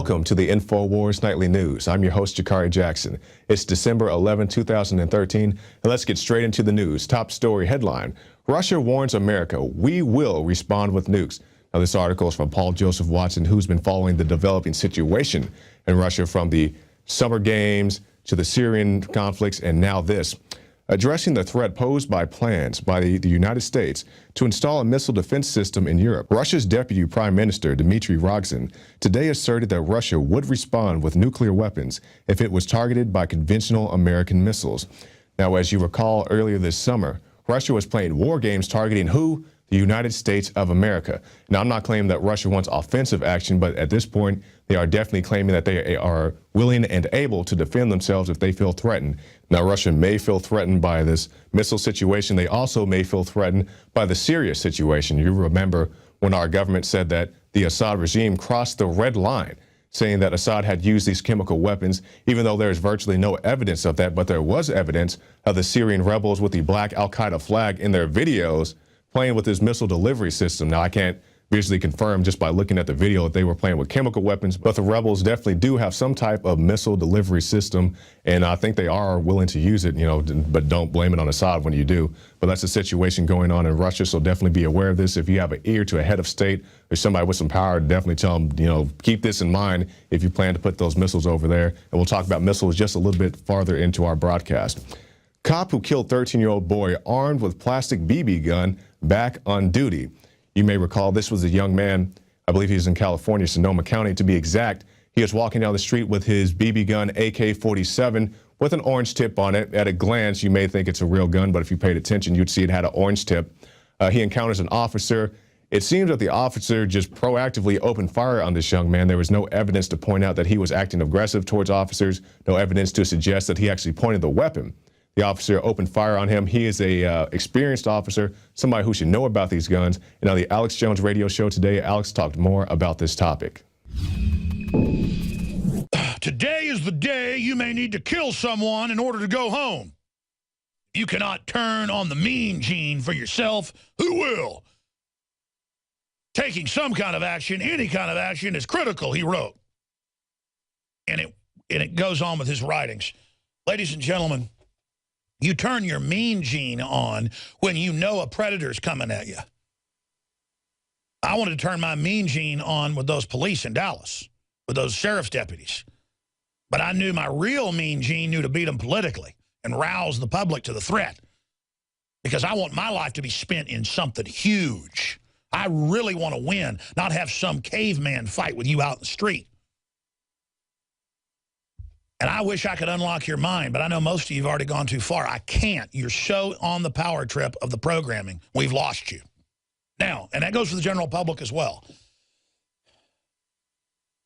Welcome to the InfoWars Nightly News. I'm your host, Jakari Jackson. It's December 11, 2013, and let's get straight into the news. Top story headline: Russia warns America, we will respond with nukes. Now, this article is from Paul Joseph Watson, who's been following the developing situation in Russia from the Summer Games to the Syrian conflicts, and now this. Addressing the threat posed by plans by the United States to install a missile defense system in Europe, Russia's Deputy Prime Minister Dmitry Rogozin today asserted that Russia would respond with nuclear weapons if it was targeted by conventional American missiles. Now, as you recall, earlier this summer, Russia was playing war games targeting who? The United States of America. Now, I'm not claiming that Russia wants offensive action, but at this point, they are definitely claiming that they are willing and able to defend themselves if they feel threatened. Now, Russia may feel threatened by this missile situation. They also may feel threatened by the Syria situation. You remember when our government said that the Assad regime crossed the red line, saying that Assad had used these chemical weapons, even though there's virtually no evidence of that. But there was evidence of the Syrian rebels with the black al-Qaeda flag in their videos playing with this missile delivery system. Now, I can't visually confirm just by looking at the video that they were playing with chemical weapons, but the rebels definitely do have some type of missile delivery system, and I think they are willing to use it, but don't blame it on Assad when you do. But that's the situation going on in Russia, so definitely be aware of this. If you have an ear to a head of state or somebody with some power, definitely tell them, keep this in mind if you plan to put those missiles over there. And we'll talk about missiles just a little bit farther into our broadcast. Cop who killed 13-year-old boy armed with plastic BB gun back on duty. You may recall this was a young man, I believe he was in California, Sonoma County to be exact. He was walking down the street with his BB gun AK-47 with an orange tip on it. At a glance, you may think it's a real gun, but if you paid attention, you'd see it had an orange tip. He encounters an officer. It seems that the officer just proactively opened fire on this young man. There was no evidence to point out that he was acting aggressive towards officers, no evidence to suggest that he actually pointed the weapon. The officer opened fire on him. He is a experienced officer, somebody who should know about these guns. And on the Alex Jones radio show today, Alex talked more about this topic. Today is the day you may need to kill someone in order to go home. You cannot turn on the mean gene for yourself. Who will? Taking some kind of action, any kind of action, is critical, he wrote. And it goes on with his writings. Ladies and gentlemen, you turn your mean gene on when you know a predator's coming at you. I wanted to turn my mean gene on with those police in Dallas, with those sheriff's deputies. But I knew my real mean gene knew to beat them politically and rouse the public to the threat. Because I want my life to be spent in something huge. I really want to win, not have some caveman fight with you out in the street. And I wish I could unlock your mind, but I know most of you have already gone too far. I can't. You're so on the power trip of the programming. We've lost you. Now, and that goes for the general public as well.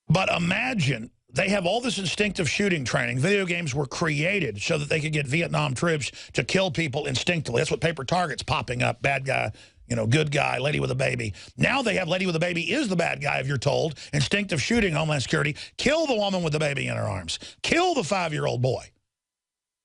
But imagine they have all this instinctive shooting training. Video games were created so that they could get Vietnam troops to kill people instinctively. That's what paper targets popping up, bad guy, good guy, lady with a baby. Now they have lady with a baby is the bad guy, if you're told. Instinctive shooting, Homeland Security. Kill the woman with the baby in her arms. Kill the 5-year-old boy.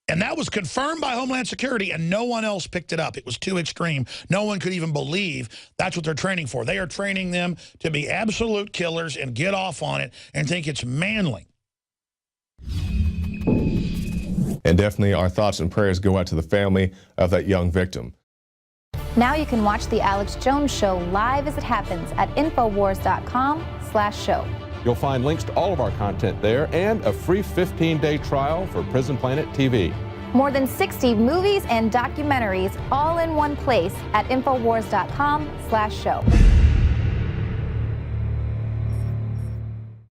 And that was confirmed by Homeland Security, and no one else picked it up. It was too extreme. No one could even believe that's what they're training for. They are training them to be absolute killers and get off on it and think it's manly. And definitely our thoughts and prayers go out to the family of that young victim. Now you can watch The Alex Jones Show live as it happens at Infowars.com/show. You'll find links to all of our content there and a free 15-day trial for Prison Planet TV. More than 60 movies and documentaries all in one place at Infowars.com/show.